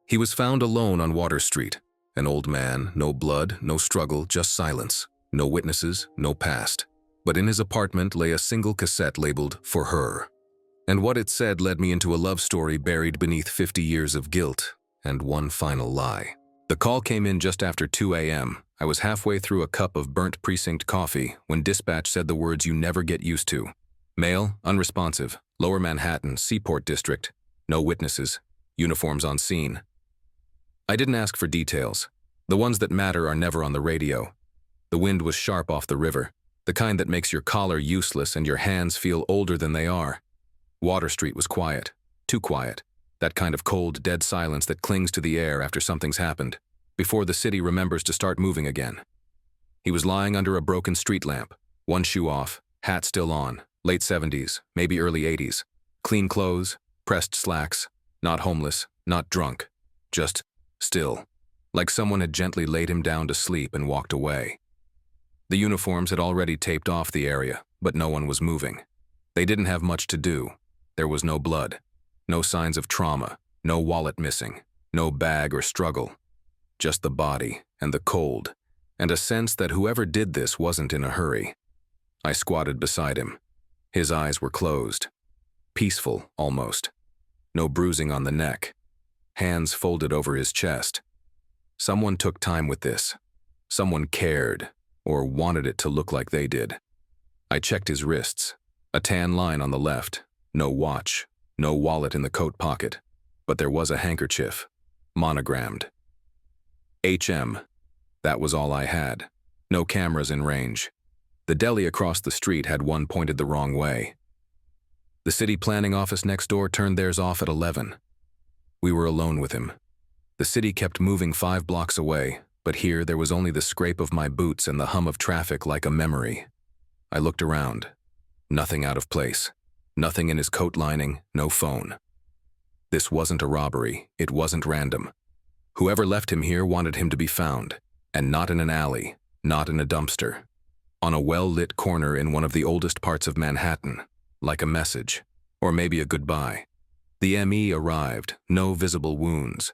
He was found alone on Water Street. An old man, no blood, no struggle, just silence. No witnesses, no past. But in his apartment lay a single cassette labeled, "For Her." And what it said led me into a love story buried beneath 50 years of guilt and one final lie. The call came in just after 2 a.m. I was halfway through a cup of burnt precinct coffee when dispatch said the words you never get used to. Male, unresponsive, Lower Manhattan, Seaport District. No witnesses. Uniforms on scene. I didn't ask for details. The ones that matter are never on the radio. The wind was sharp off the river, the kind that makes your collar useless and your hands feel older than they are. Water Street was quiet. Too quiet. That kind of cold, dead silence that clings to the air after something's happened, before the city remembers to start moving again. He was lying under a broken street lamp, one shoe off, hat still on, late 70s, maybe early 80s. Clean clothes, pressed slacks, not homeless, not drunk, just still, like someone had gently laid him down to sleep and walked away. The uniforms had already taped off the area, but no one was moving. They didn't have much to do. There was no blood, no signs of trauma, no wallet missing, no bag or struggle. Just the body and the cold, and a sense that whoever did this wasn't in a hurry. I squatted beside him. His eyes were closed. Peaceful, almost. No bruising on the neck. Hands folded over his chest. Someone took time with this. Someone cared, or wanted it to look like they did. I checked his wrists. A tan line on the left. No watch. No wallet in the coat pocket. But there was a handkerchief. Monogrammed. HM. That was all I had. No cameras in range. The deli across the street had one pointed the wrong way. The city planning office next door turned theirs off at 11. We were alone with him. The city kept moving 5 blocks away, but here there was only the scrape of my boots and the hum of traffic like a memory. I looked around. Nothing out of place. Nothing in his coat lining, no phone. This wasn't a robbery. It wasn't random. Whoever left him here wanted him to be found, and not in an alley, not in a dumpster. On a well-lit corner in one of the oldest parts of Manhattan, like a message, or maybe a goodbye. The ME arrived, no visible wounds.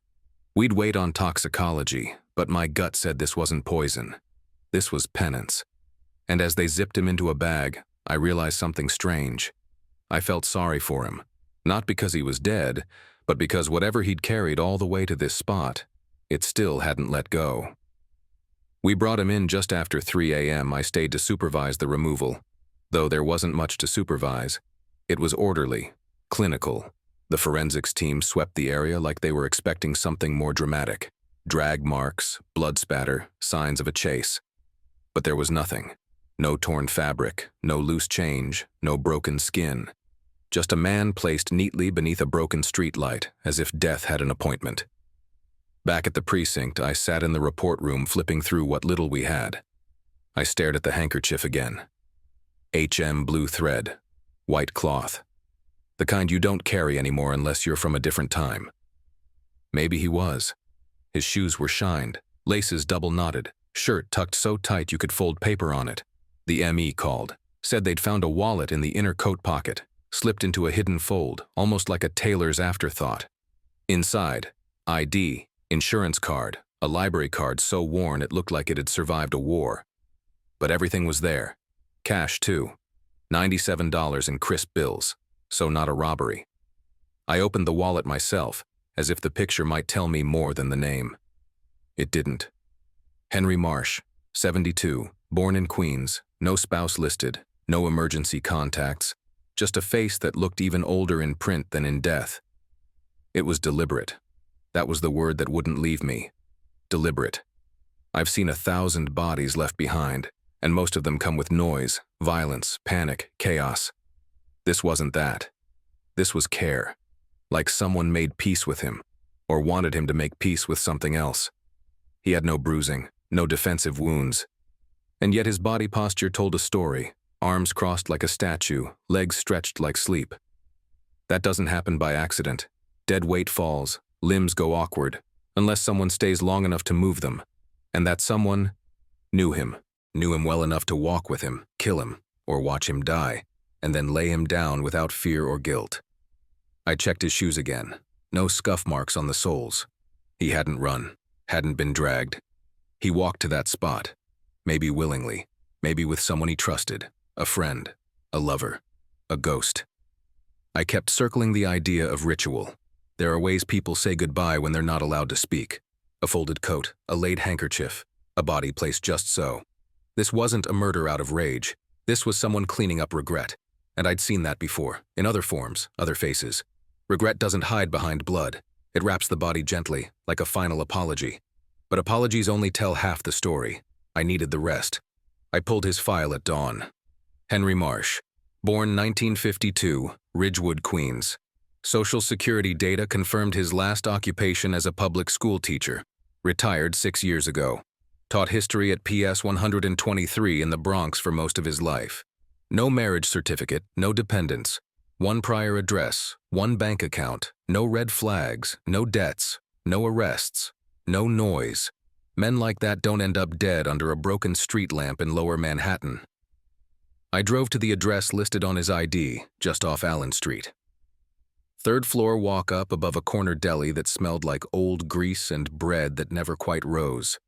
We'd wait on toxicology, but my gut said this wasn't poison. This was penance. And as they zipped him into a bag, I realized something strange. I felt sorry for him, not because he was dead, but because whatever he'd carried all the way to this spot, it still hadn't let go. We brought him in just after 3 a.m. I stayed to supervise the removal. Though there wasn't much to supervise. It was orderly, clinical. The forensics team swept the area like they were expecting something more dramatic. Drag marks, blood spatter, signs of a chase. But there was nothing. No torn fabric, no loose change, no broken skin. Just a man placed neatly beneath a broken streetlight, as if death had an appointment. Back at the precinct, I sat in the report room flipping through what little we had. I stared at the handkerchief again. HM blue thread, white cloth. The kind you don't carry anymore unless you're from a different time. Maybe he was. His shoes were shined, laces double knotted, shirt tucked so tight you could fold paper on it. The ME called, said they'd found a wallet in the inner coat pocket, slipped into a hidden fold, almost like a tailor's afterthought. Inside, ID, insurance card, a library card so worn it looked like it had survived a war. But everything was there. Cash too. $97 in crisp bills, so not a robbery. I opened the wallet myself, as if the picture might tell me more than the name. It didn't. Henry Marsh, 72, born in Queens, no spouse listed, no emergency contacts, just a face that looked even older in print than in death. It was deliberate. That was the word that wouldn't leave me. Deliberate. I've seen 1,000 bodies left behind, and most of them come with noise, violence, panic, chaos. This wasn't that. This was care. Like someone made peace with him, or wanted him to make peace with something else. He had no bruising, no defensive wounds. And yet his body posture told a story, arms crossed like a statue, legs stretched like sleep. That doesn't happen by accident. Dead weight falls, limbs go awkward, unless someone stays long enough to move them. And that someone knew him well enough to walk with him, kill him, or watch him die, and then lay him down without fear or guilt. I checked his shoes again. No scuff marks on the soles. He hadn't run, hadn't been dragged. He walked to that spot, maybe willingly, maybe with someone he trusted, a friend, a lover, a ghost. I kept circling the idea of ritual. There are ways people say goodbye when they're not allowed to speak. A folded coat, a laid handkerchief, a body placed just so. This wasn't a murder out of rage. This was someone cleaning up regret. And I'd seen that before, in other forms, other faces. Regret doesn't hide behind blood. It wraps the body gently, like a final apology. But apologies only tell half the story. I needed the rest. I pulled his file at dawn. Henry Marsh, born 1952, Ridgewood, Queens. Social Security data confirmed his last occupation as a public school teacher. Retired 6 years ago. Taught history at PS 123 in the Bronx for most of his life. No marriage certificate, no dependents. One prior address, one bank account, no red flags, no debts, no arrests, no noise. Men like that don't end up dead under a broken street lamp in Lower Manhattan. I drove to the address listed on his ID, just off Allen Street. Third floor walk up above a corner deli that smelled like old grease and bread that never quite rose.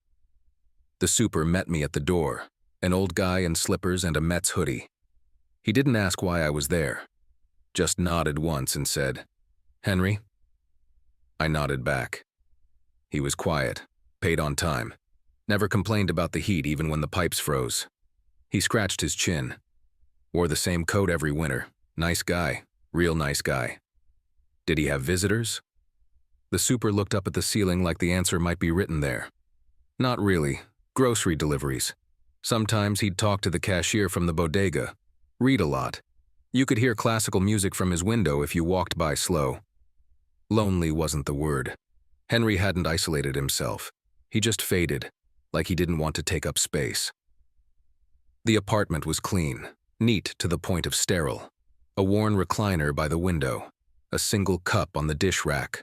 The super met me at the door, an old guy in slippers and a Mets hoodie. He didn't ask why I was there, just nodded once and said, "Henry?" I nodded back. He was quiet, paid on time, never complained about the heat even when the pipes froze. He scratched his chin, wore the same coat every winter. Nice guy, real nice guy. Did he have visitors? The super looked up at the ceiling like the answer might be written there. Not really. Grocery deliveries. Sometimes he'd talk to the cashier from the bodega. Read a lot. You could hear classical music from his window if you walked by slow. Lonely wasn't the word. Henry hadn't isolated himself. He just faded, like he didn't want to take up space. The apartment was clean, neat to the point of sterile. A worn recliner by the window. A single cup on the dish rack.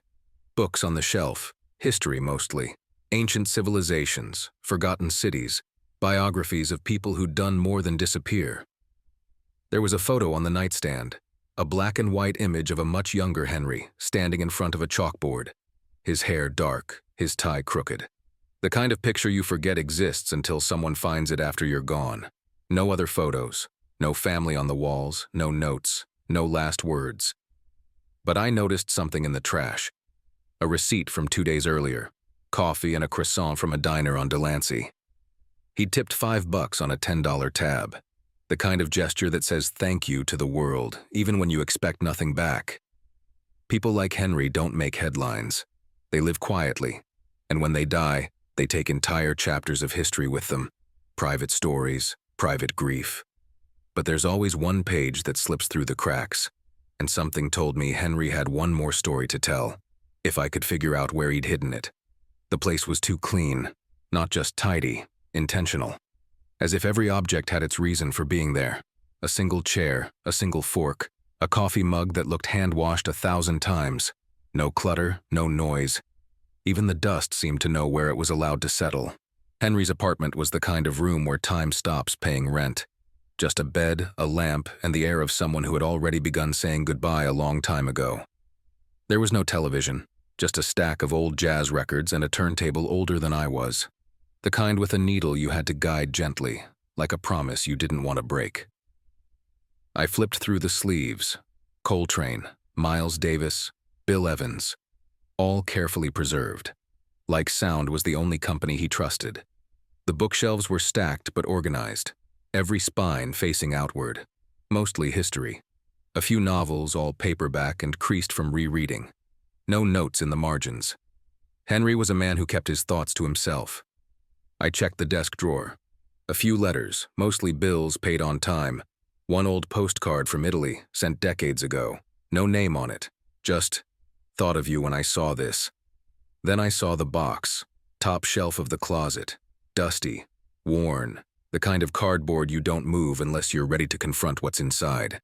Books on the shelf, history mostly. Ancient civilizations, forgotten cities, biographies of people who'd done more than disappear. There was a photo on the nightstand, a black and white image of a much younger Henry standing in front of a chalkboard, his hair dark, his tie crooked. The kind of picture you forget exists until someone finds it after you're gone. No other photos, no family on the walls, no notes, no last words. But I noticed something in the trash. A receipt from 2 days earlier. Coffee and a croissant from a diner on Delancey. He tipped $5 on a $10 tab. The kind of gesture that says thank you to the world, even when you expect nothing back. People like Henry don't make headlines. They live quietly, and when they die, they take entire chapters of history with them. Private stories, private grief. But there's always one page that slips through the cracks, and something told me Henry had one more story to tell, if I could figure out where he'd hidden it. The place was too clean, not just tidy, intentional. As if every object had its reason for being there. A single chair, a single fork, a coffee mug that looked hand-washed 1,000 times. No clutter, no noise. Even the dust seemed to know where it was allowed to settle. Henry's apartment was the kind of room where time stops paying rent. Just a bed, a lamp, and the air of someone who had already begun saying goodbye a long time ago. There was no television. Just a stack of old jazz records and a turntable older than I was. The kind with a needle you had to guide gently, like a promise you didn't want to break. I flipped through the sleeves. Coltrane, Miles Davis, Bill Evans. All carefully preserved. Like sound was the only company he trusted. The bookshelves were stacked but organized. Every spine facing outward. Mostly history. A few novels, all paperback and creased from rereading. No notes in the margins. Henry was a man who kept his thoughts to himself. I checked the desk drawer. A few letters, mostly bills paid on time. One old postcard from Italy, sent decades ago. No name on it. Just, thought of you when I saw this. Then I saw the box, top shelf of the closet. Dusty, worn, the kind of cardboard you don't move unless you're ready to confront what's inside.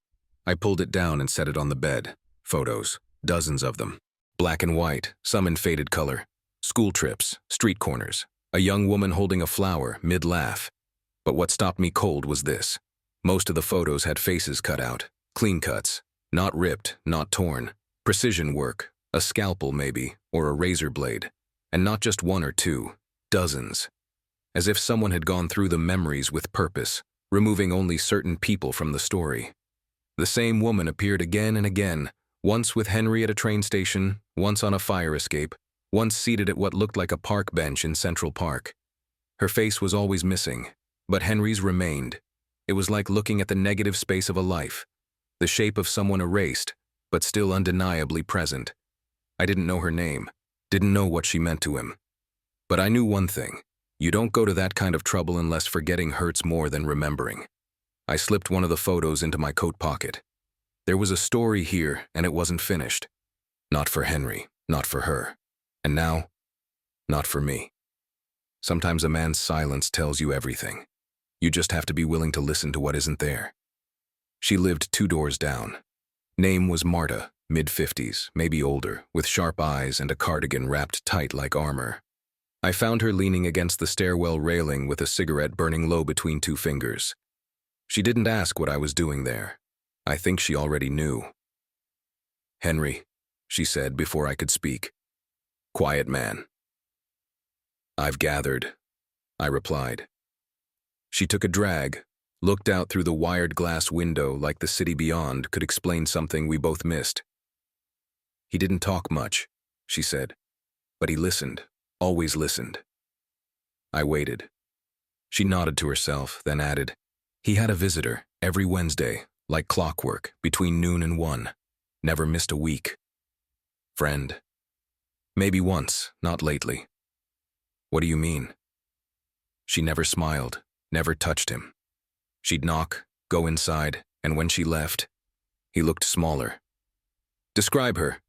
I pulled it down and set it on the bed. Photos, dozens of them. Black and white, some in faded color. School trips, street corners. A young woman holding a flower, mid-laugh. But what stopped me cold was this. Most of the photos had faces cut out. Clean cuts. Not ripped, not torn. Precision work. A scalpel maybe, or a razor blade. And not just one or two, dozens. As if someone had gone through the memories with purpose, removing only certain people from the story. The same woman appeared again and again, once with Henry at a train station, once on a fire escape, once seated at what looked like a park bench in Central Park. Her face was always missing, but Henry's remained. It was like looking at the negative space of a life, the shape of someone erased, but still undeniably present. I didn't know her name, didn't know what she meant to him. But I knew one thing. You don't go to that kind of trouble unless forgetting hurts more than remembering. I slipped one of the photos into my coat pocket. There was a story here, and it wasn't finished. Not for Henry, not for her. And now, not for me. Sometimes a man's silence tells you everything. You just have to be willing to listen to what isn't there. She lived 2 doors down. Name was Marta, mid-50s, maybe older, with sharp eyes and a cardigan wrapped tight like armor. I found her leaning against the stairwell railing with a cigarette burning low between 2 fingers. She didn't ask what I was doing there. I think she already knew. "Henry," she said before I could speak. "Quiet man." "I've gathered," I replied. She took a drag, looked out through the wired glass window like the city beyond could explain something we both missed. "He didn't talk much," she said, "but he listened, always listened." I waited. She nodded to herself, then added, "He had a visitor every Wednesday, like clockwork, between noon and 1. Never missed a week. Friend. Maybe once, not lately." "What do you mean?" She never smiled, never touched him. She'd knock, go inside, and when she left, he looked smaller. "Describe her."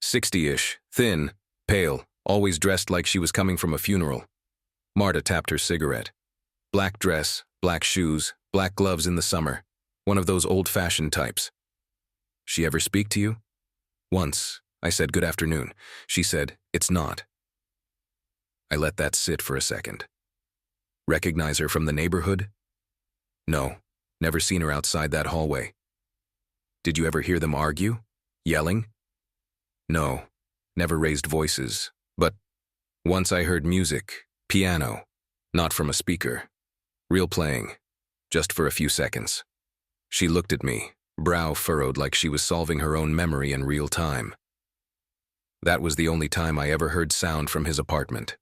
60-ish, thin, pale, always dressed like she was coming from a funeral. Marta tapped her cigarette. Black dress, black shoes, black gloves in the summer. One of those old-fashioned types. "She ever speak to you?" "Once." I said, "Good afternoon." She said, "It's not." I let that sit for a second. "Recognize her from the neighborhood?" "No, never seen her outside that hallway." "Did you ever hear them argue? Yelling?" "No, never raised voices, but once I heard music, piano, not from a speaker. Real playing, just for a few seconds." She looked at me, brow furrowed like she was solving her own memory in real time. That was the only time I ever heard sound from his apartment.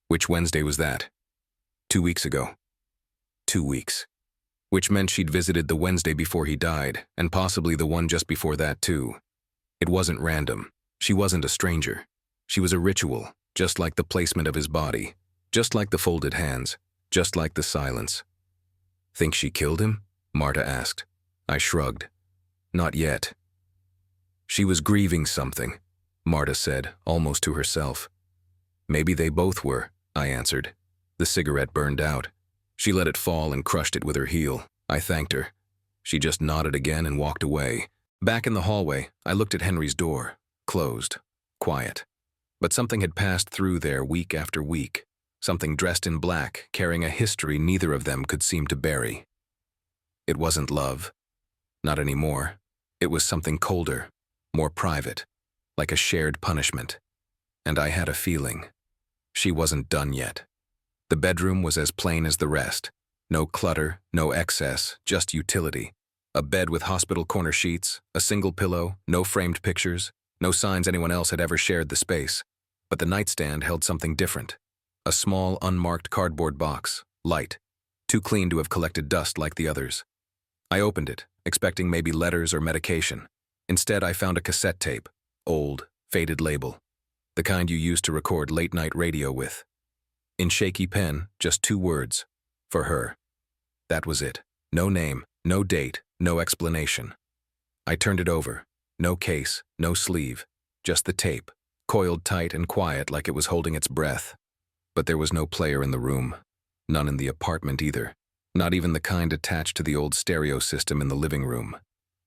"Which Wednesday was that?" 2 weeks ago." 2 weeks. Which meant she'd visited the Wednesday before he died, and possibly the one just before that too. It wasn't random. She wasn't a stranger. She was a ritual, just like the placement of his body, just like the folded hands, just like the silence. "Think she killed him?" Marta asked. I shrugged. "Not yet." "She was grieving something," Marta said, almost to herself. "Maybe they both were," I answered. The cigarette burned out. She let it fall and crushed it with her heel. I thanked her. She just nodded again and walked away. Back in the hallway, I looked at Henry's door. Closed. Quiet. But something had passed through there week after week. Something dressed in black, carrying a history neither of them could seem to bury. It wasn't love. Not anymore. It was something colder, more private, like a shared punishment. And I had a feeling. She wasn't done yet. The bedroom was as plain as the rest. No clutter, no excess, just utility. A bed with hospital corner sheets, a single pillow, no framed pictures, no signs anyone else had ever shared the space. But the nightstand held something different. A small, unmarked cardboard box, light, too clean to have collected dust like the others. I opened it, expecting maybe letters or medication. Instead, I found a cassette tape, old, faded label, the kind you used to record late-night radio with. In shaky pen, just 2 words, "For her." That was it. No name, no date, no explanation. I turned it over. No case, no sleeve, just the tape, coiled tight and quiet like it was holding its breath. But there was no player in the room. None in the apartment either. Not even the kind attached to the old stereo system in the living room.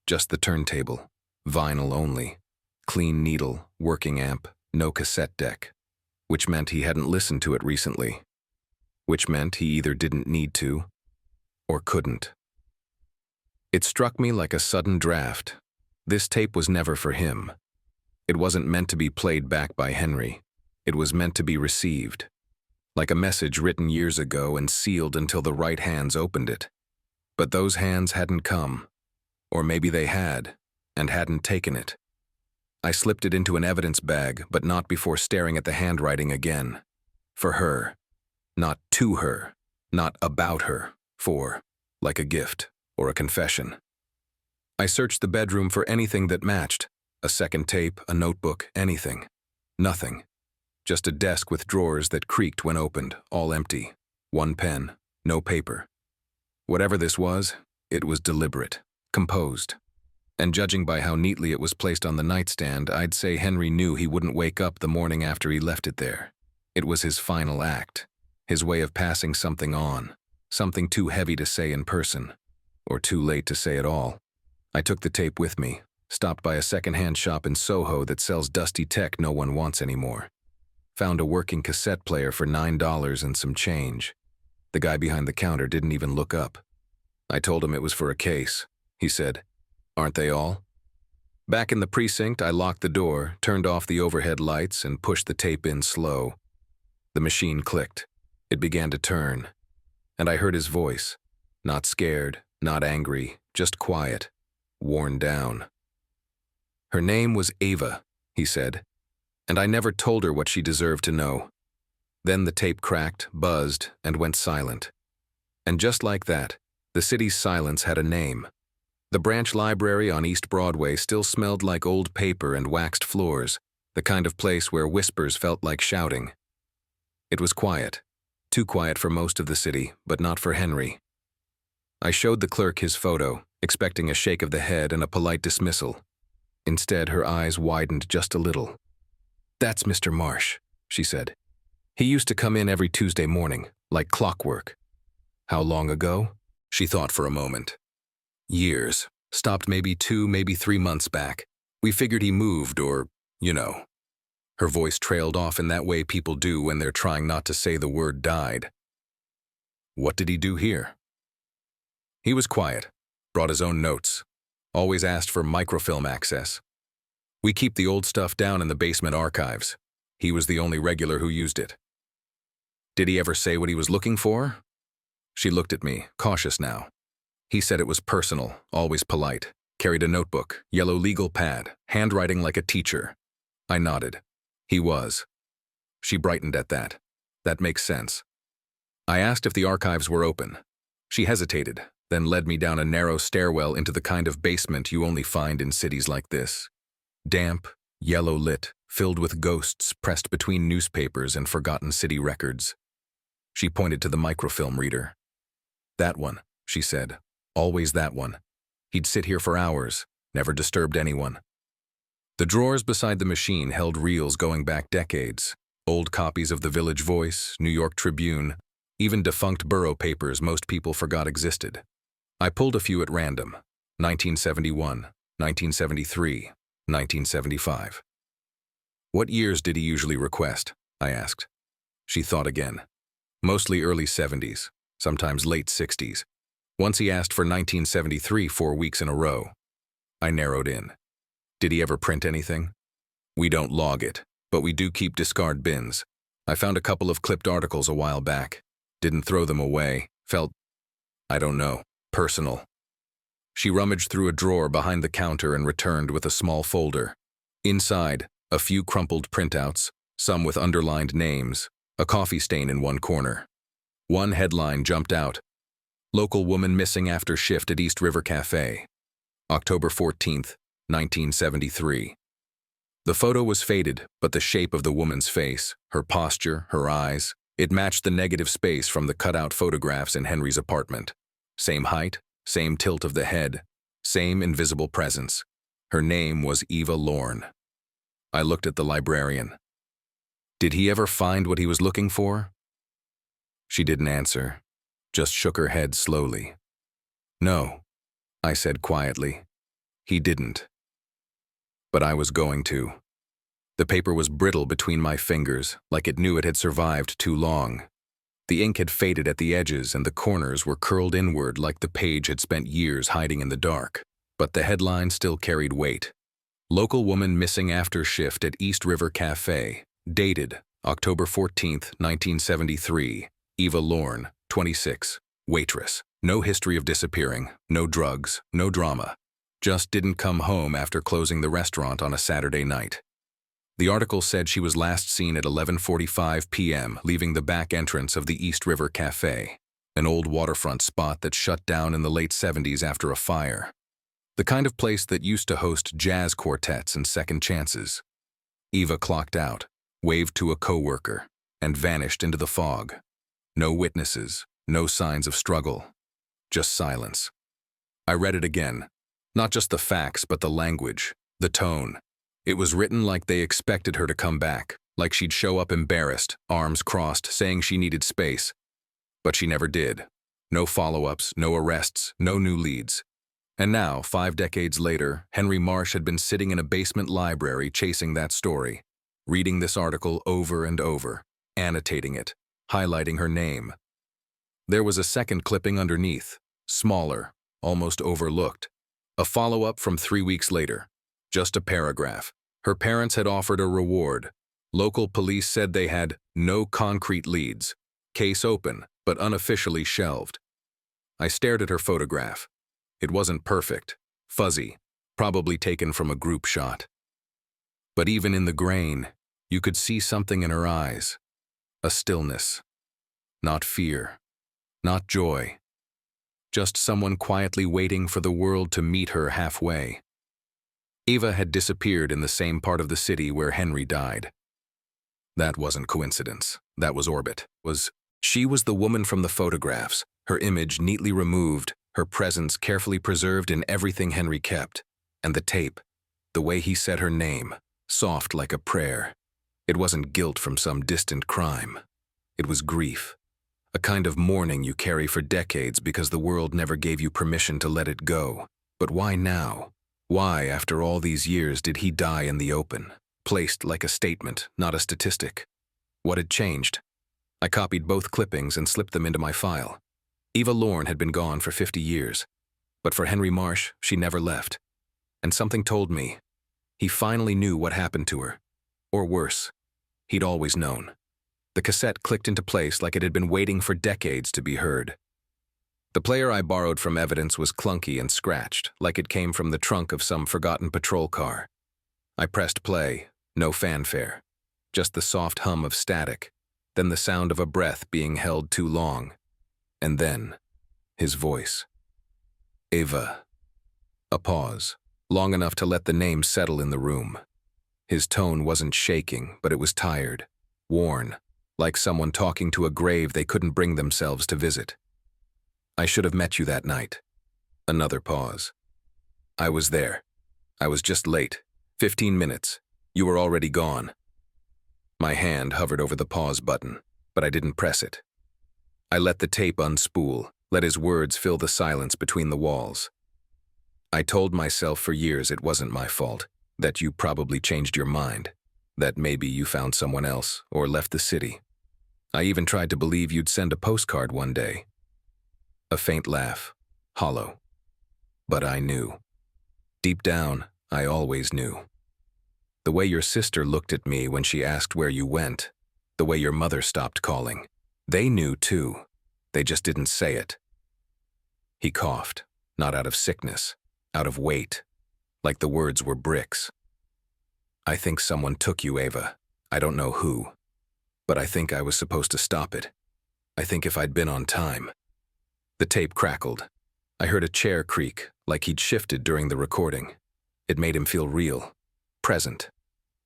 Just the turntable. Vinyl only. Clean needle, working amp, no cassette deck. Which meant he hadn't listened to it recently. Which meant he either didn't need to, or couldn't. It struck me like a sudden draft. This tape was never for him. It wasn't meant to be played back by Henry. It was meant to be received, like a message written years ago and sealed until the right hands opened it. But those hands hadn't come, or maybe they had, and hadn't taken it. I slipped it into an evidence bag, but not before staring at the handwriting again. For her, not to her, not about her, for, like a gift or a confession. I searched the bedroom for anything that matched, a second tape, a notebook, anything. Nothing. Just a desk with drawers that creaked when opened, all empty. One pen, no paper. Whatever this was, it was deliberate, composed. And judging by how neatly it was placed on the nightstand, I'd say Henry knew he wouldn't wake up the morning after he left it there. It was his final act, his way of passing something on, something too heavy to say in person, or too late to say at all. I took the tape with me, stopped by a second-hand shop in Soho that sells dusty tech no one wants anymore. Found a working cassette player for $9 and some change. The guy behind the counter didn't even look up. I told him it was for a case. He said, "Aren't they all?" Back in the precinct, I locked the door, turned off the overhead lights, and pushed the tape in slow. The machine clicked. It began to turn. And I heard his voice. Not scared, not angry, just quiet, worn down. "Her name was Ava," he said, "and I never told her what she deserved to know." Then the tape cracked, buzzed, and went silent. And just like that, the city's silence had a name. The branch library on East Broadway still smelled like old paper and waxed floors, the kind of place where whispers felt like shouting. It was quiet, too quiet for most of the city, but not for Henry. I showed the clerk his photo, expecting a shake of the head and a polite dismissal. Instead, her eyes widened just a little. "That's Mr. Marsh," she said. "He used to come in every Tuesday morning, like clockwork." "How long ago?" She thought for a moment. "Years. Stopped maybe 2, maybe 3 months back. We figured he moved or, you know." Her voice trailed off in that way people do when they're trying not to say the word died. "What did he do here?" "He was quiet, brought his own notes, always asked for microfilm access. We keep the old stuff down in the basement archives. He was the only regular who used it." "Did he ever say what he was looking for?" She looked at me, cautious now. "He said it was personal, always polite, carried a notebook, yellow legal pad, handwriting like a teacher." I nodded. "He was." She brightened at that. "That makes sense." I asked if the archives were open. She hesitated, then led me down a narrow stairwell into the kind of basement you only find in cities like this. Damp, yellow-lit, filled with ghosts pressed between newspapers and forgotten city records. She pointed to the microfilm reader. "That one," she said. "Always that one. He'd sit here for hours, never disturbed anyone." The drawers beside the machine held reels going back decades, old copies of the Village Voice, New York Tribune, even defunct borough papers most people forgot existed. I pulled a few at random, 1971, 1973, 1975. "What years did he usually request?" I asked. She thought again. "Mostly early 70s, sometimes late 60s. Once he asked for 1973 4 weeks in a row." I narrowed in. "Did he ever print anything?" "We don't log it, but we do keep discard bins. I found a couple of clipped articles a while back. Didn't throw them away. Felt, I don't know, personal." She rummaged through a drawer behind the counter and returned with a small folder. Inside, a few crumpled printouts, some with underlined names, a coffee stain in one corner. One headline jumped out. "Local woman missing after shift at East River Cafe. October 14th, 1973. The photo was faded, but the shape of the woman's face, her posture, her eyes, it matched the negative space from the cutout photographs in Henry's apartment. Same height, same tilt of the head, same invisible presence. Her name was Eva Lorne. I looked at the librarian. "Did he ever find what he was looking for?" She didn't answer, just shook her head slowly. "No," I said quietly. "He didn't." But I was going to. The paper was brittle between my fingers, like it knew it had survived too long. The ink had faded at the edges and the corners were curled inward like the page had spent years hiding in the dark. But the headline still carried weight. "Local woman missing after shift at East River Cafe. Dated October 14th, 1973. Eva Lorne, 26, waitress. No history of disappearing, no drugs, no drama. Just didn't come home after closing the restaurant on a Saturday night. The article said she was last seen at 11:45 p.m. leaving the back entrance of the East River Cafe, an old waterfront spot that shut down in the late 70s after a fire. The kind of place that used to host jazz quartets and second chances. Eva clocked out, waved to a coworker, and vanished into the fog. No witnesses, no signs of struggle, just silence. I read it again, not just the facts but the language, the tone. It was written like they expected her to come back, like she'd show up embarrassed, arms crossed, saying she needed space. But she never did. No follow-ups, no arrests, no new leads. And now, 5 decades later, Henry Marsh had been sitting in a basement library chasing that story, reading this article over and over, annotating it, highlighting her name. There was a second clipping underneath, smaller, almost overlooked. A follow-up from 3 weeks later. Just a paragraph. Her parents had offered a reward. Local police said they had no concrete leads. Case open, but unofficially shelved. I stared at her photograph. It wasn't perfect, fuzzy, probably taken from a group shot. But even in the grain, you could see something in her eyes. A stillness. Not fear. Not joy. Just someone quietly waiting for the world to meet her halfway. Eva had disappeared in the same part of the city where Henry died. That wasn't coincidence. That was orbit. She was the woman from the photographs, her image neatly removed, her presence carefully preserved in everything Henry kept. And the tape, the way he said her name, soft like a prayer. It wasn't guilt from some distant crime. It was grief. A kind of mourning you carry for decades because the world never gave you permission to let it go. But why now? Why, after all these years, did he die in the open? Placed like a statement, not a statistic. What had changed? I copied both clippings and slipped them into my file. Eva Lorne had been gone for 50 years. But for Henry Marsh, she never left. And something told me. He finally knew what happened to her. Or worse, he'd always known. The cassette clicked into place like it had been waiting for decades to be heard. The player I borrowed from evidence was clunky and scratched, like it came from the trunk of some forgotten patrol car. I pressed play, no fanfare, just the soft hum of static, then the sound of a breath being held too long. And then, his voice. Eva. A pause, long enough to let the name settle in the room. His tone wasn't shaking, but it was tired, worn, like someone talking to a grave they couldn't bring themselves to visit. I should have met you that night. Another pause. I was there. I was just late. 15 minutes. You were already gone. My hand hovered over the pause button, but I didn't press it. I let the tape unspool, let his words fill the silence between the walls. I told myself for years it wasn't my fault, that you probably changed your mind, that maybe you found someone else or left the city. I even tried to believe you'd send a postcard one day. A faint laugh, hollow. But I knew. Deep down, I always knew. The way your sister looked at me when she asked where you went, the way your mother stopped calling, they knew too. They just didn't say it. He coughed, not out of sickness, out of weight, like the words were bricks. I think someone took you, Eva. I don't know who. But I think I was supposed to stop it. I think if I'd been on time. The tape crackled. I heard a chair creak, like he'd shifted during the recording. It made him feel real, present,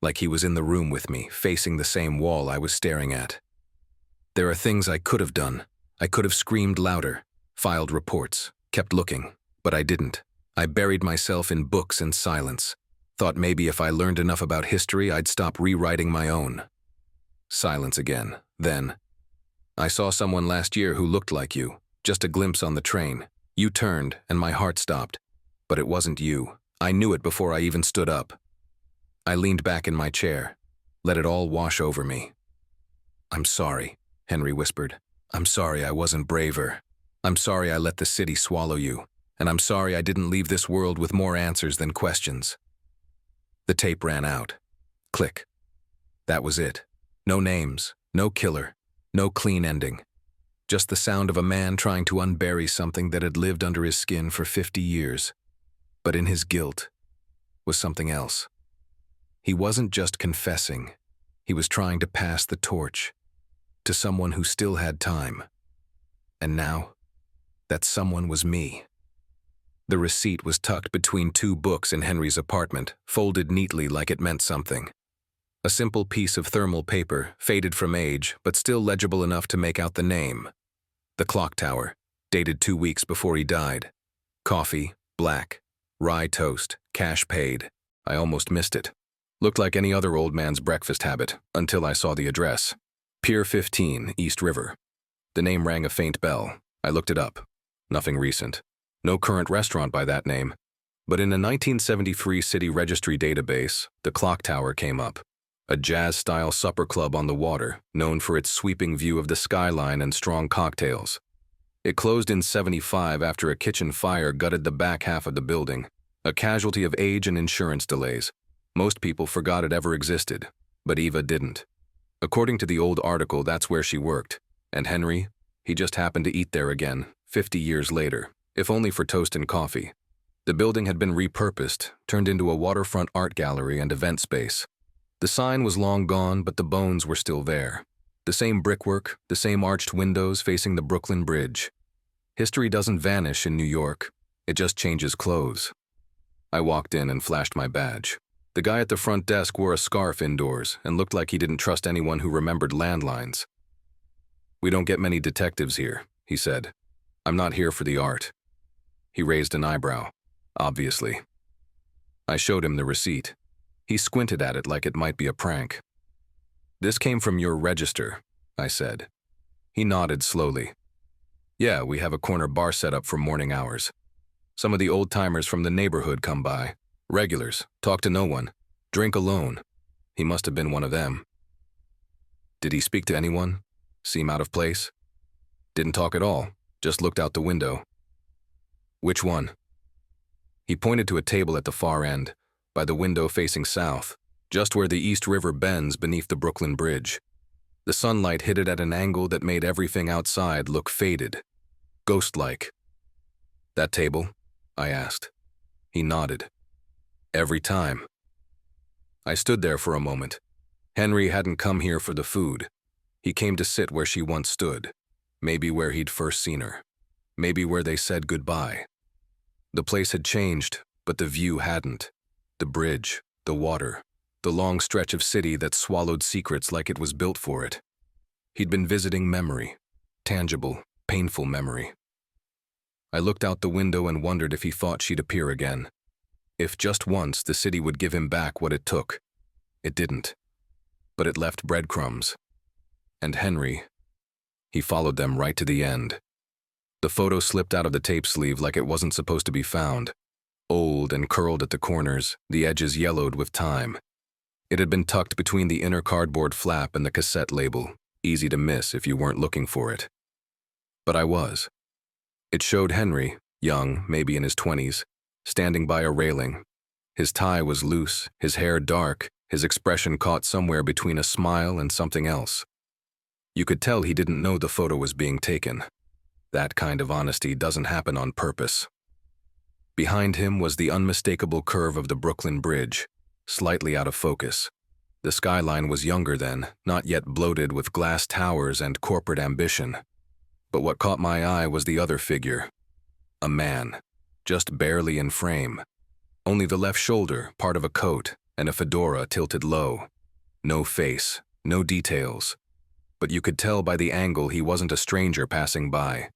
like he was in the room with me, facing the same wall I was staring at. There are things I could have done. I could have screamed louder, filed reports, kept looking, but I didn't. I buried myself in books and silence, thought maybe if I learned enough about history, I'd stop rewriting my own. Silence again. Then, I saw someone last year who looked like you. Just a glimpse on the train. You turned, and my heart stopped. But it wasn't you. I knew it before I even stood up. I leaned back in my chair, let it all wash over me. I'm sorry, Henry whispered. I'm sorry I wasn't braver. I'm sorry I let the city swallow you. And I'm sorry I didn't leave this world with more answers than questions. The tape ran out. Click. That was it. No names, no killer, no clean ending. Just the sound of a man trying to unbury something that had lived under his skin for 50 years. But in his guilt was something else. He wasn't just confessing. He was trying to pass the torch to someone who still had time. And now, that someone was me. The receipt was tucked between two books in Henry's apartment, folded neatly like it meant something. A simple piece of thermal paper, faded from age, but still legible enough to make out the name. The Clock Tower, dated 2 weeks before he died. Coffee, black, rye toast, cash paid. I almost missed it. Looked like any other old man's breakfast habit, until I saw the address. Pier 15, East River. The name rang a faint bell. I looked it up. Nothing recent. No current restaurant by that name. But in a 1973 city registry database, the Clock Tower came up. A jazz-style supper club on the water, known for its sweeping view of the skyline and strong cocktails. It closed in '75 after a kitchen fire gutted the back half of the building, a casualty of age and insurance delays. Most people forgot it ever existed, but Eva didn't. According to the old article, that's where she worked. And Henry, he just happened to eat there again, 50 years later, if only for toast and coffee. The building had been repurposed, turned into a waterfront art gallery and event space. The sign was long gone, but the bones were still there. The same brickwork, the same arched windows facing the Brooklyn Bridge. History doesn't vanish in New York, it just changes clothes. I walked in and flashed my badge. The guy at the front desk wore a scarf indoors and looked like he didn't trust anyone who remembered landlines. "We don't get many detectives here," he said. "I'm not here for the art." He raised an eyebrow. Obviously. I showed him the receipt. He squinted at it like it might be a prank. "This came from your register," I said. He nodded slowly. "Yeah, we have a corner bar set up for morning hours. Some of the old-timers from the neighborhood come by. Regulars, talk to no one, drink alone. He must have been one of them." "Did he speak to anyone? Seem out of place?" "Didn't talk at all, just looked out the window." "Which one?" He pointed to a table at the far end, by the window facing south, just where the East River bends beneath the Brooklyn Bridge. The sunlight hit it at an angle that made everything outside look faded, ghost-like. "That table?" I asked. He nodded. "Every time." I stood there for a moment. Henry hadn't come here for the food. He came to sit where she once stood, maybe where he'd first seen her, maybe where they said goodbye. The place had changed, but the view hadn't. The bridge, the water, the long stretch of city that swallowed secrets like it was built for it. He'd been visiting memory, tangible, painful memory. I looked out the window and wondered if he thought she'd appear again. If just once the city would give him back what it took. It didn't. But it left breadcrumbs. And Henry, he followed them right to the end. The photo slipped out of the tape sleeve like it wasn't supposed to be found. Old and curled at the corners, the edges yellowed with time. It had been tucked between the inner cardboard flap and the cassette label, easy to miss if you weren't looking for it. But I was. It showed Henry, young, maybe in his 20s, standing by a railing. His tie was loose, his hair dark, his expression caught somewhere between a smile and something else. You could tell he didn't know the photo was being taken. That kind of honesty doesn't happen on purpose. Behind him was the unmistakable curve of the Brooklyn Bridge, slightly out of focus. The skyline was younger then, not yet bloated with glass towers and corporate ambition. But what caught my eye was the other figure. A man, just barely in frame. Only the left shoulder, part of a coat, and a fedora tilted low. No face, no details. But you could tell by the angle he wasn't a stranger passing by.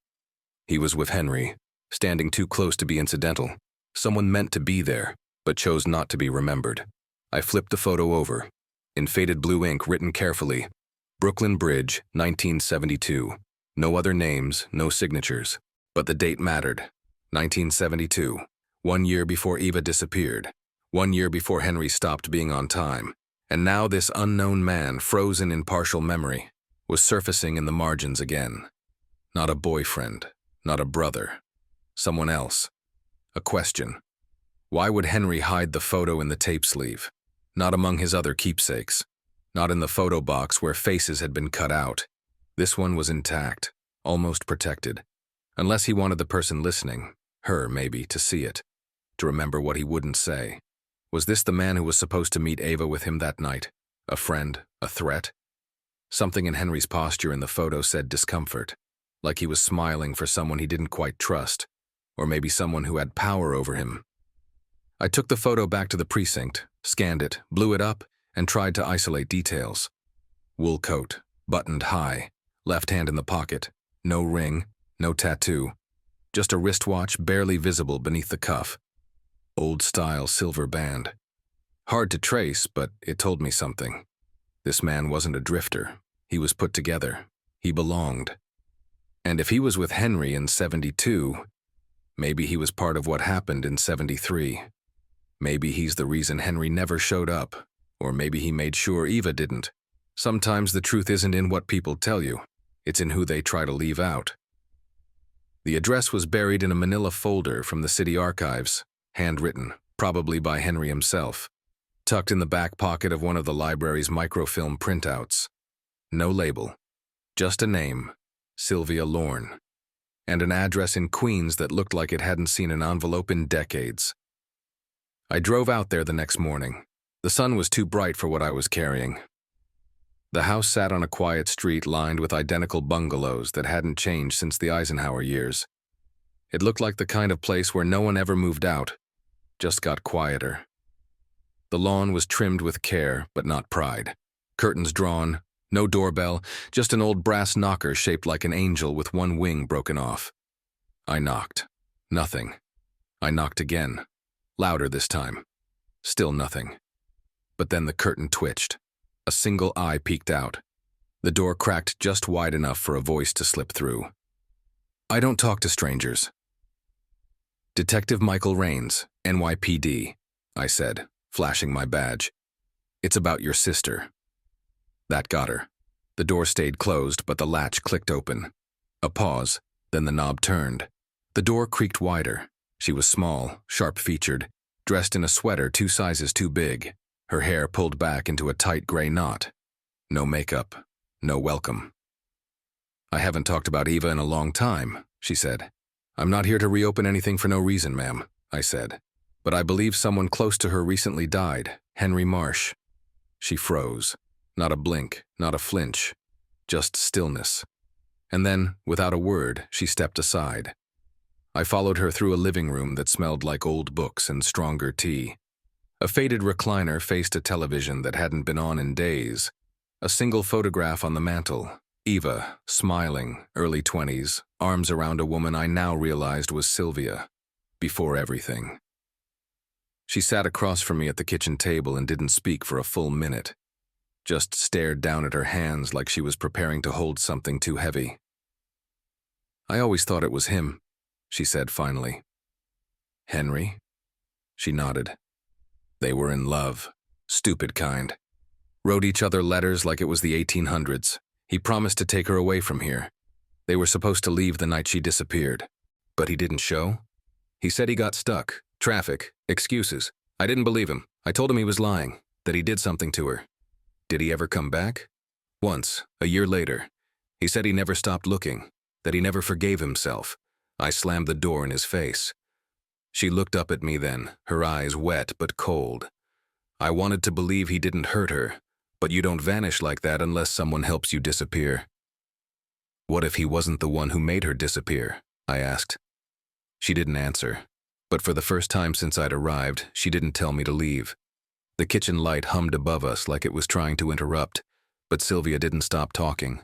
He was with Henry, standing too close to be incidental. Someone meant to be there, but chose not to be remembered. I flipped the photo over. In faded blue ink written carefully, Brooklyn Bridge, 1972. No other names, no signatures. But the date mattered. 1972. 1 year before Eva disappeared. 1 year before Henry stopped being on time. And now this unknown man, frozen in partial memory, was surfacing in the margins again. Not a boyfriend, not a brother. Someone else. A question. Why would Henry hide the photo in the tape sleeve? Not among his other keepsakes. Not in the photo box where faces had been cut out. This one was intact, almost protected. Unless he wanted the person listening, her maybe, to see it, to remember what he wouldn't say. Was this the man who was supposed to meet Ava with him that night? A friend? A threat? Something in Henry's posture in the photo said discomfort, like he was smiling for someone he didn't quite trust, or maybe someone who had power over him. I took the photo back to the precinct, scanned it, blew it up, and tried to isolate details. Wool coat, buttoned high, left hand in the pocket, no ring, no tattoo, just a wristwatch barely visible beneath the cuff. Old-style silver band. Hard to trace, but it told me something. This man wasn't a drifter. He was put together. He belonged. And if he was with Henry in 72, maybe he was part of what happened in 73. Maybe he's the reason Henry never showed up, or maybe he made sure Eva didn't. Sometimes the truth isn't in what people tell you. It's in who they try to leave out. The address was buried in a manila folder from the city archives, handwritten, probably by Henry himself, tucked in the back pocket of one of the library's microfilm printouts. No label, just a name, Sylvia Lorne, and an address in Queens that looked like it hadn't seen an envelope in decades. I drove out there the next morning. The sun was too bright for what I was carrying. The house sat on a quiet street lined with identical bungalows that hadn't changed since the Eisenhower years. It looked like the kind of place where no one ever moved out, just got quieter. The lawn was trimmed with care, but not pride. Curtains drawn, no doorbell, just an old brass knocker shaped like an angel with one wing broken off. I knocked. Nothing. I knocked again. Louder this time. Still nothing. But then the curtain twitched. A single eye peeked out. The door cracked just wide enough for a voice to slip through. I don't talk to strangers. Detective Michael Raines, NYPD, I said, flashing my badge. It's about your sister. That got her. The door stayed closed, but the latch clicked open. A pause, then the knob turned. The door creaked wider. She was small, sharp-featured, dressed in a sweater 2 sizes too big, her hair pulled back into a tight gray knot. No makeup, no welcome. I haven't talked about Eva in a long time, she said. I'm not here to reopen anything for no reason, ma'am, I said. But I believe someone close to her recently died, Henry Marsh. She froze. Not a blink, not a flinch. Just stillness. And then, without a word, she stepped aside. I followed her through a living room that smelled like old books and stronger tea. A faded recliner faced a television that hadn't been on in days. A single photograph on the mantel. Eva, smiling, early 20s, arms around a woman I now realized was Sylvia, before everything. She sat across from me at the kitchen table and didn't speak for a full minute, just stared down at her hands like she was preparing to hold something too heavy. I always thought it was him, she said finally. Henry? She nodded. They were in love, stupid kind. Wrote each other letters like it was the 1800s. He promised to take her away from here. They were supposed to leave the night she disappeared. But he didn't show? He said he got stuck. Traffic. Excuses. I didn't believe him. I told him he was lying, that he did something to her. Did he ever come back? Once, a year later. He said he never stopped looking, that he never forgave himself. I slammed the door in his face. She looked up at me then, her eyes wet but cold. I wanted to believe he didn't hurt her, but you don't vanish like that unless someone helps you disappear. What if he wasn't the one who made her disappear? I asked. She didn't answer, but for the first time since I'd arrived, she didn't tell me to leave. The kitchen light hummed above us like it was trying to interrupt, but Sylvia didn't stop talking.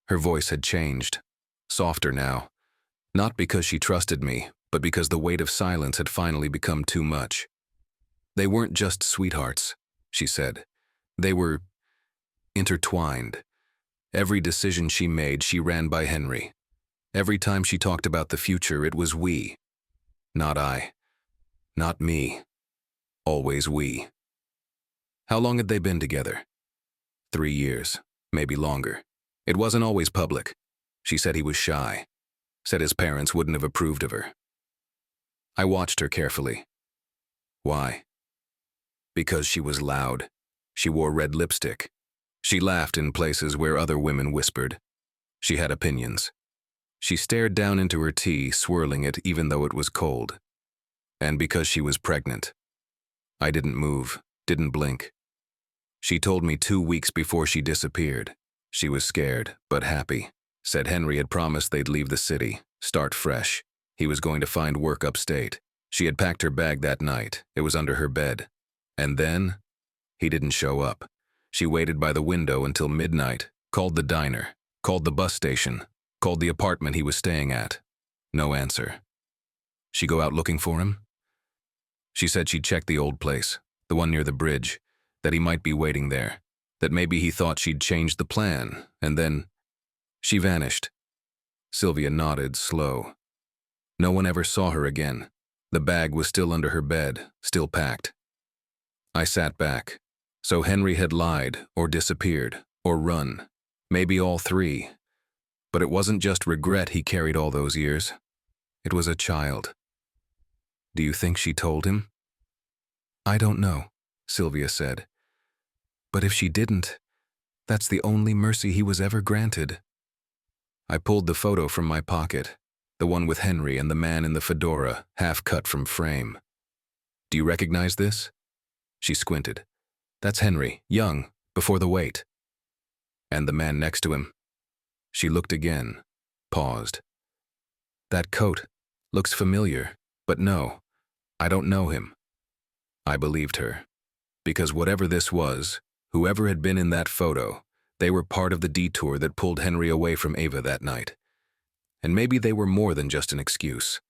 Her voice had changed, softer now. Not because she trusted me, but because the weight of silence had finally become too much. They weren't just sweethearts, she said. They were intertwined. Every decision she made, she ran by Henry. Every time she talked about the future, it was we. Not I. Not me. Always we. How long had they been together? 3 years, maybe longer. It wasn't always public. She said he was shy. Said his parents wouldn't have approved of her. I watched her carefully. Why? Because she was loud. She wore red lipstick. She laughed in places where other women whispered. She had opinions. She stared down into her tea, swirling it even though it was cold. And because she was pregnant. I didn't move, didn't blink. She told me 2 weeks before she disappeared. She was scared, but happy. Said Henry had promised they'd leave the city, start fresh. He was going to find work upstate. She had packed her bag that night. It was under her bed. And then, he didn't show up. She waited by the window until midnight, called the diner, called the bus station, called the apartment he was staying at. No answer. She go out looking for him? She said she'd checked the old place, the one near the bridge, that he might be waiting there, that maybe he thought she'd changed the plan, and then she vanished. Sylvia nodded, slow. No one ever saw her again. The bag was still under her bed, still packed. I sat back. So Henry had lied, or disappeared, or run. Maybe all three. But it wasn't just regret he carried all those years. It was a child. Do you think she told him? I don't know, Sylvia said. But if she didn't, that's the only mercy he was ever granted. I pulled the photo from my pocket, the one with Henry and the man in the fedora, half cut from frame. Do you recognize this? She squinted. That's Henry, young, before the wait. And the man next to him? She looked again, paused. That coat looks familiar, but no, I don't know him. I believed her, because whatever this was, whoever had been in that photo, they were part of the detour that pulled Henry away from Ava that night. And maybe they were more than just an excuse.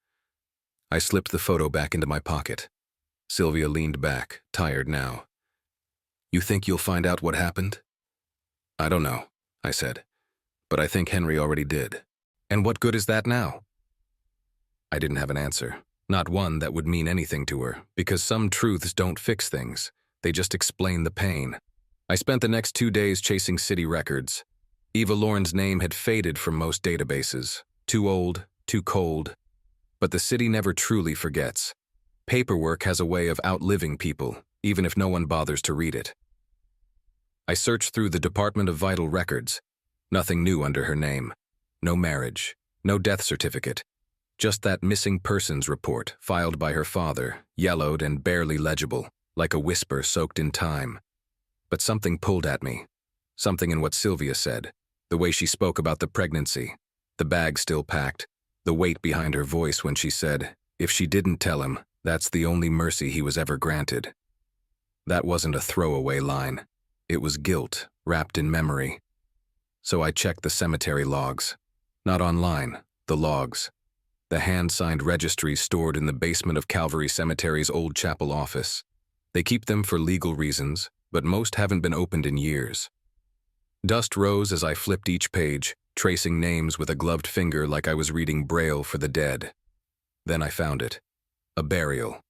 I slipped the photo back into my pocket. Sylvia leaned back, tired now. You think you'll find out what happened? I don't know, I said, but I think Henry already did. And what good is that now? I didn't have an answer, not one that would mean anything to her, because some truths don't fix things, they just explain the pain. I spent the next 2 days chasing city records. Eva Lauren's name had faded from most databases, too old, too cold. But the city never truly forgets. Paperwork has a way of outliving people, even if no one bothers to read it. I searched through the Department of Vital Records. Nothing new under her name. No marriage, no death certificate. Just that missing persons report filed by her father, yellowed and barely legible, like a whisper soaked in time. But something pulled at me. Something in what Sylvia said, the way she spoke about the pregnancy, the bag still packed, the weight behind her voice when she said, if she didn't tell him, that's the only mercy he was ever granted. That wasn't a throwaway line. It was guilt, wrapped in memory. So I checked the cemetery logs. Not online, the logs. The hand-signed registries stored in the basement of Calvary Cemetery's old chapel office. They keep them for legal reasons, but most haven't been opened in years. Dust rose as I flipped each page, tracing names with a gloved finger like I was reading Braille for the dead. Then I found it. A burial.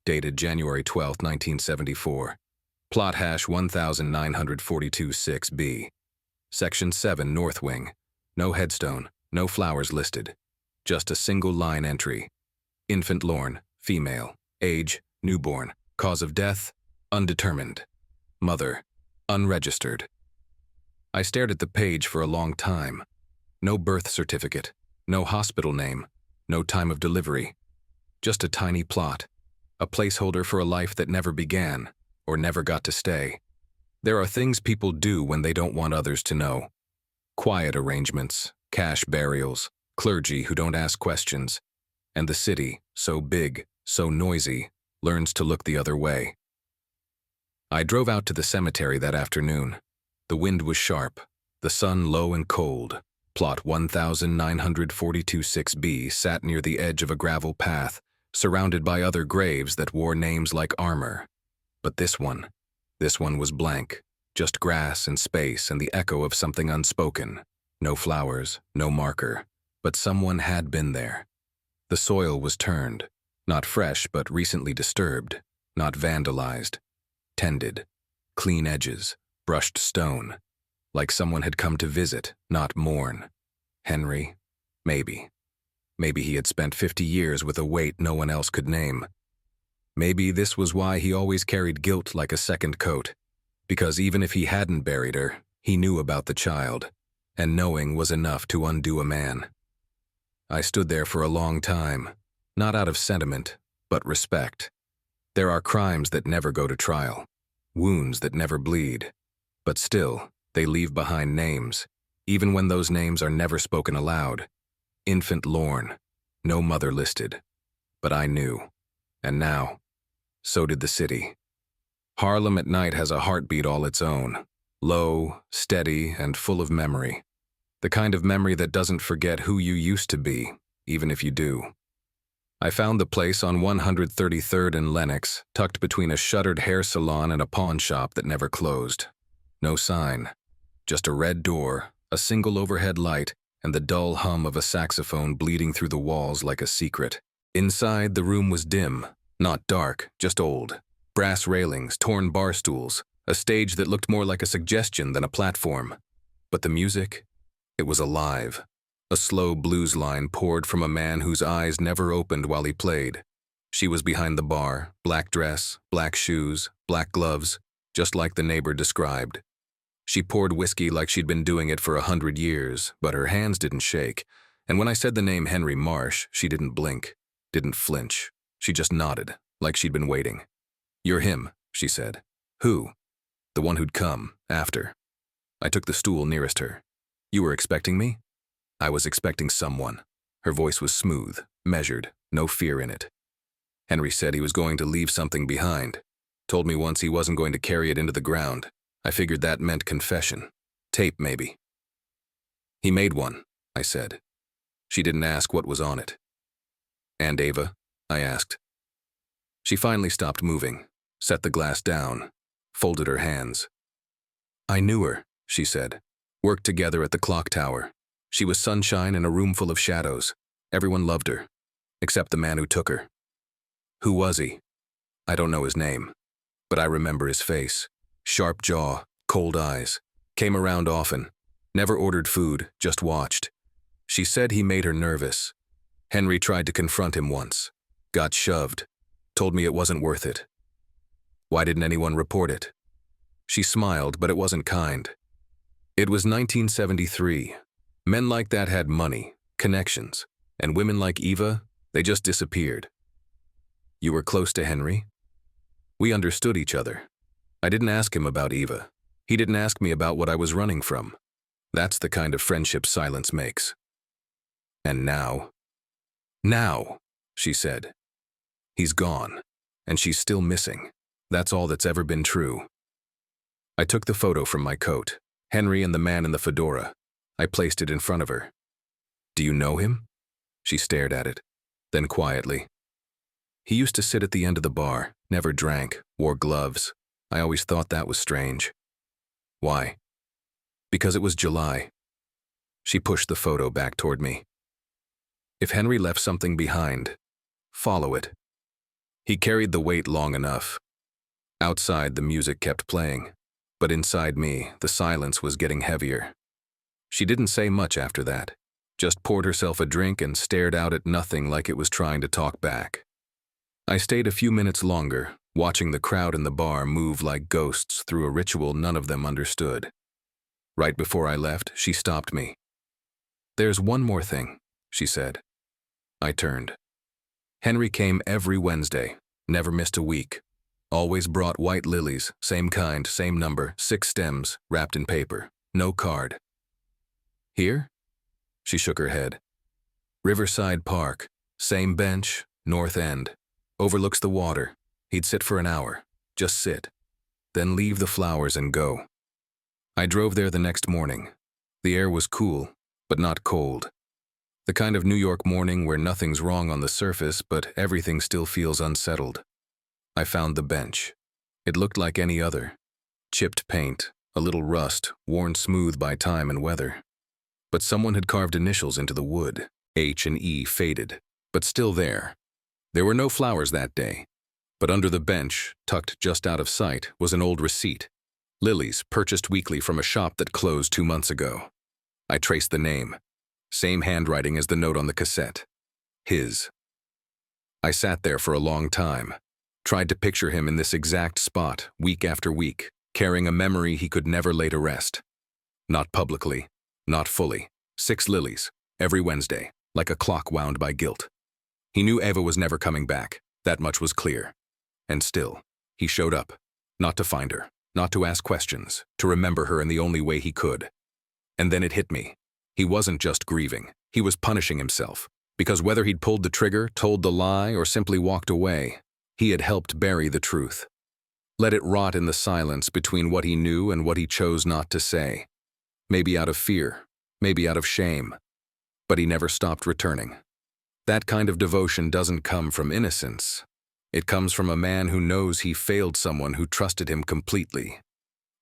Dated January 12, 1974. Plot hash 19426B. Section 7, North Wing. No headstone, no flowers listed. Just a single line entry. Infant Lorne, female. Age, newborn. Cause of death, undetermined. Mother, unregistered. I stared at the page for a long time. No birth certificate, no hospital name, no time of delivery. Just a tiny plot, a placeholder for a life that never began or never got to stay. There are things people do when they don't want others to know. Quiet arrangements, cash burials, clergy who don't ask questions, and the city, so big, so noisy, learns to look the other way. I drove out to the cemetery that afternoon. The wind was sharp, the sun low and cold. Plot 19426B sat near the edge of a gravel path, surrounded by other graves that wore names like armor. But this one was blank, just grass and space and the echo of something unspoken. No flowers, no marker, but someone had been there. The soil was turned, not fresh but recently disturbed, not vandalized. Tended, clean edges, brushed stone, like someone had come to visit, not mourn. Henry, maybe. Maybe he had spent 50 years with a weight no one else could name. Maybe this was why he always carried guilt like a second coat, because even if he hadn't buried her, He knew about the child, and knowing was enough to undo a man. I stood there for a long time, not out of sentiment, but respect. There are crimes that never go to trial, wounds that never bleed, but still, they leave behind names, even when those names are never spoken aloud. Infant Lorne, no mother listed. But I knew, and now, so did the city. Harlem at night has a heartbeat all its own, low, steady, and full of memory. The kind of memory that doesn't forget who you used to be, even if you do. I found the place on 133rd and Lenox, tucked between a shuttered hair salon and a pawn shop that never closed. No sign, just a red door, a single overhead light, and the dull hum of a saxophone bleeding through the walls like a secret. Inside, the room was dim, not dark, just old. Brass railings, torn bar stools, a stage that looked more like a suggestion than a platform. But the music, it was alive. A slow blues line poured from a man whose eyes never opened while he played. She was behind the bar, black dress, black shoes, black gloves, just like the neighbor described. She poured whiskey like she'd been doing it for 100 years, but her hands didn't shake, and when I said the name Henry Marsh, she didn't blink, didn't flinch. She just nodded, like she'd been waiting. "You're him," she said. "Who?" "The one who'd come, after." I took the stool nearest her. "You were expecting me?" "I was expecting someone." Her voice was smooth, measured, no fear in it. "Henry said he was going to leave something behind. Told me once he wasn't going to carry it into the ground. I figured that meant confession. Tape, maybe." "He made one," I said. She didn't ask what was on it. "And Ava?" I asked. She finally stopped moving, set the glass down, folded her hands. "I knew her," she said. "Worked together at the clock tower. She was sunshine in a room full of shadows. Everyone loved her, except the man who took her." "Who was he?" "I don't know his name, but I remember his face. Sharp jaw, cold eyes. Came around often. Never ordered food, just watched. She said he made her nervous. Henry tried to confront him once. Got shoved. Told me it wasn't worth it." "Why didn't anyone report it?" She smiled, but it wasn't kind. "It was 1973. Men like that had money, connections, and women like Eva, they just disappeared." "You were close to Henry?" "We understood each other. I didn't ask him about Eva. He didn't ask me about what I was running from. That's the kind of friendship silence makes." "And now?" "Now," she said. "He's gone, and she's still missing. That's all that's ever been true." I took the photo from my coat, Henry and the man in the fedora. I placed it in front of her. "Do you know him?" She stared at it, then quietly. "He used to sit at the end of the bar, never drank, wore gloves. I always thought that was strange." "Why?" "Because it was July." She pushed the photo back toward me. "If Henry left something behind, follow it." He carried the weight long enough. Outside, the music kept playing, but inside me, the silence was getting heavier. She didn't say much after that, just poured herself a drink and stared out at nothing like it was trying to talk back. I stayed a few minutes longer, watching the crowd in the bar move like ghosts through a ritual none of them understood. Right before I left, she stopped me. "There's one more thing," she said. I turned. Henry came every Wednesday, never missed a week. Always brought white lilies, same kind, same number, 6 stems, wrapped in paper, no card. "Here?" She shook her head. "Riverside Park, same bench, north end. Overlooks the water. He'd sit for an hour, just sit, then leave the flowers and go." I drove there the next morning. The air was cool, but not cold. The kind of New York morning where nothing's wrong on the surface, but everything still feels unsettled. I found the bench. It looked like any other. Chipped paint, a little rust, worn smooth by time and weather. But someone had carved initials into the wood, H and E faded, but still there. There were no flowers that day, but under the bench, tucked just out of sight, was an old receipt. Lilies purchased weekly from a shop that closed 2 months ago. I traced the name. Same handwriting as the note on the cassette. His. I sat there for a long time, tried to picture him in this exact spot, week after week, carrying a memory he could never lay to rest. Not publicly, not fully. 6 lilies, every Wednesday, like a clock wound by guilt. He knew Eva was never coming back, that much was clear. And still, he showed up, not to find her, not to ask questions, to remember her in the only way he could. And then it hit me. He wasn't just grieving, he was punishing himself. Because whether he'd pulled the trigger, told the lie, or simply walked away, he had helped bury the truth. Let it rot in the silence between what he knew and what he chose not to say. Maybe out of fear, maybe out of shame. But he never stopped returning. That kind of devotion doesn't come from innocence. It comes from a man who knows he failed someone who trusted him completely.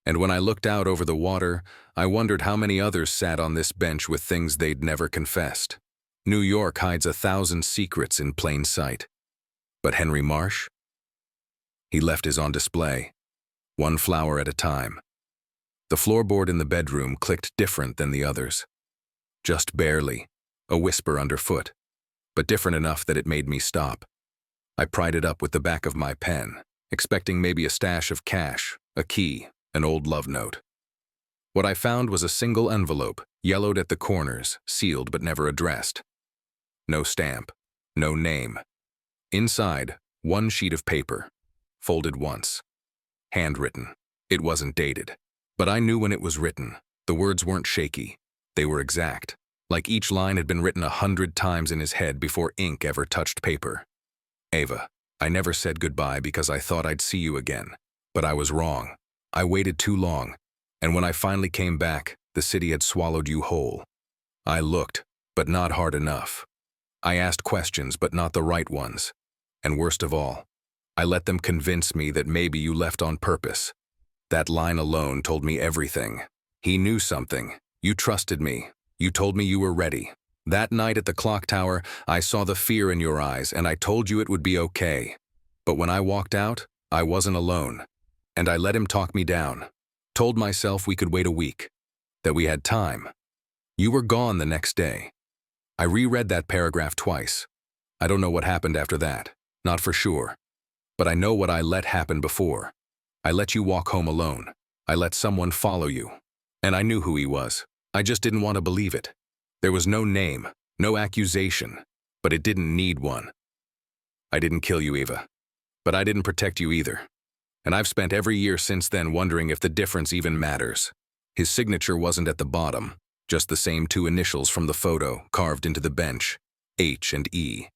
And when I looked out over the water, I wondered how many others sat on this bench with things they'd never confessed. New York hides 1,000 secrets in plain sight. But Henry Marsh? He left his on display, one flower at a time. The floorboard in the bedroom clicked different than the others. Just barely, a whisper underfoot, but different enough that it made me stop. I pried it up with the back of my pen, expecting maybe a stash of cash, a key, an old love note. What I found was a single envelope, yellowed at the corners, sealed but never addressed. No stamp, no name. Inside, one sheet of paper, folded once. Handwritten. It wasn't dated. But I knew when it was written. The words weren't shaky. They were exact. Like each line had been written 100 times in his head before ink ever touched paper. Ava, I never said goodbye because I thought I'd see you again. But I was wrong. I waited too long. And when I finally came back, the city had swallowed you whole. I looked, but not hard enough. I asked questions, but not the right ones. And worst of all, I let them convince me that maybe you left on purpose. That line alone told me everything. He knew something. You trusted me. You told me you were ready. That night at the clock tower, I saw the fear in your eyes, and I told you it would be okay. But when I walked out, I wasn't alone. And I let him talk me down. Told myself we could wait a week. That we had time. You were gone the next day. I reread that paragraph twice. I don't know what happened after that. Not for sure. But I know what I let happen before. I let you walk home alone. I let someone follow you. And I knew who he was. I just didn't want to believe it. There was no name, no accusation, but it didn't need one. I didn't kill you, Eva. But I didn't protect you either. And I've spent every year since then wondering if the difference even matters. His signature wasn't at the bottom, just the same 2 initials from the photo carved into the bench, H and E.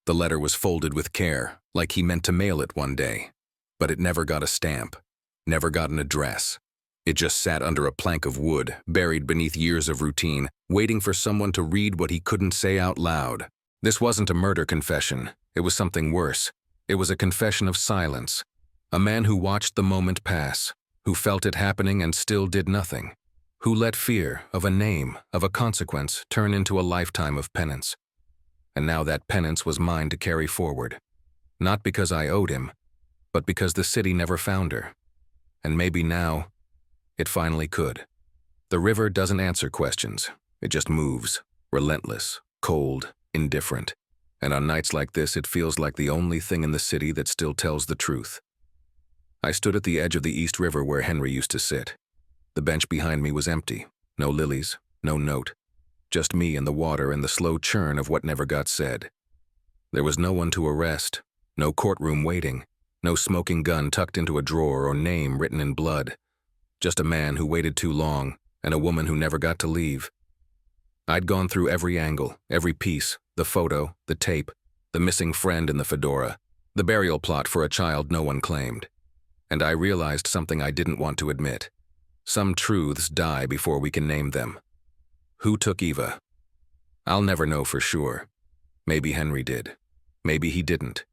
The letter was folded with care, like he meant to mail it one day. But it never got a stamp, never got an address. It just sat under a plank of wood, buried beneath years of routine, waiting for someone to read what he couldn't say out loud. This wasn't a murder confession. It was something worse. It was a confession of silence. A man who watched the moment pass, who felt it happening and still did nothing, who let fear of a name, of a consequence, turn into a lifetime of penance. And now that penance was mine to carry forward. Not because I owed him, but because the city never found her. And maybe now, it finally could. The river doesn't answer questions. It just moves, relentless, cold, indifferent. And on nights like this, it feels like the only thing in the city that still tells the truth. I stood at the edge of the East River where Henry used to sit. The bench behind me was empty. No lilies, no note. Just me and the water and the slow churn of what never got said. There was no one to arrest, no courtroom waiting, no smoking gun tucked into a drawer or name written in blood. Just a man who waited too long and a woman who never got to leave. I'd gone through every angle, every piece, the photo, the tape, the missing friend in the fedora, the burial plot for a child no one claimed. And I realized something I didn't want to admit. Some truths die before we can name them. Who took Eva? I'll never know for sure. Maybe Henry did. Maybe he didn't.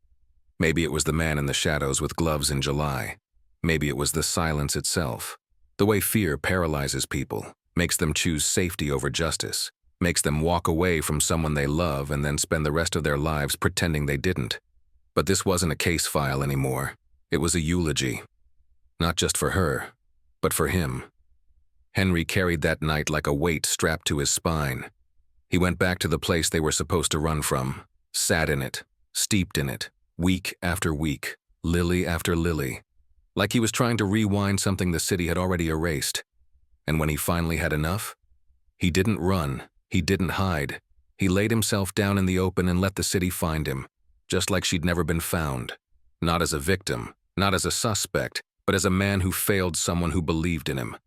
Maybe it was the man in the shadows with gloves in July. Maybe it was the silence itself. The way fear paralyzes people, makes them choose safety over justice, makes them walk away from someone they love and then spend the rest of their lives pretending they didn't. But this wasn't a case file anymore. It was a eulogy. Not just for her, but for him. Henry carried that night like a weight strapped to his spine. He went back to the place they were supposed to run from, sat in it, steeped in it, week after week, lily after lily, like he was trying to rewind something the city had already erased. And when he finally had enough, he didn't run, he didn't hide. He laid himself down in the open and let the city find him, just like she'd never been found. Not as a victim, not as a suspect, but as a man who failed someone who believed in him.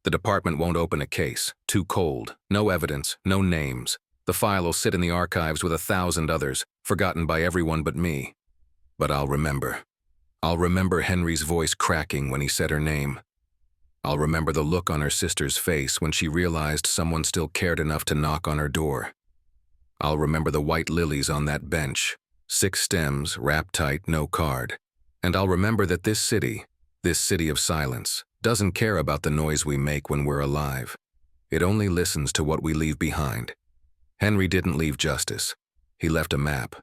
The department won't open a case. Too cold. No evidence, no names. The file will sit in the archives with 1,000 others, forgotten by everyone but me. But I'll remember. I'll remember Henry's voice cracking when he said her name. I'll remember the look on her sister's face when she realized someone still cared enough to knock on her door. I'll remember the white lilies on that bench, 6 stems, wrapped tight, no card. And I'll remember that this city of silence, doesn't care about the noise we make when we're alive. It only listens to what we leave behind. Henry didn't leave justice. He left a map.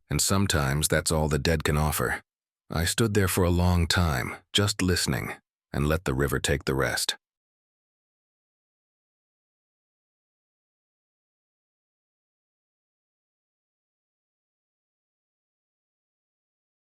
And sometimes that's all the dead can offer. I stood there for a long time, just listening, and let the river take the rest.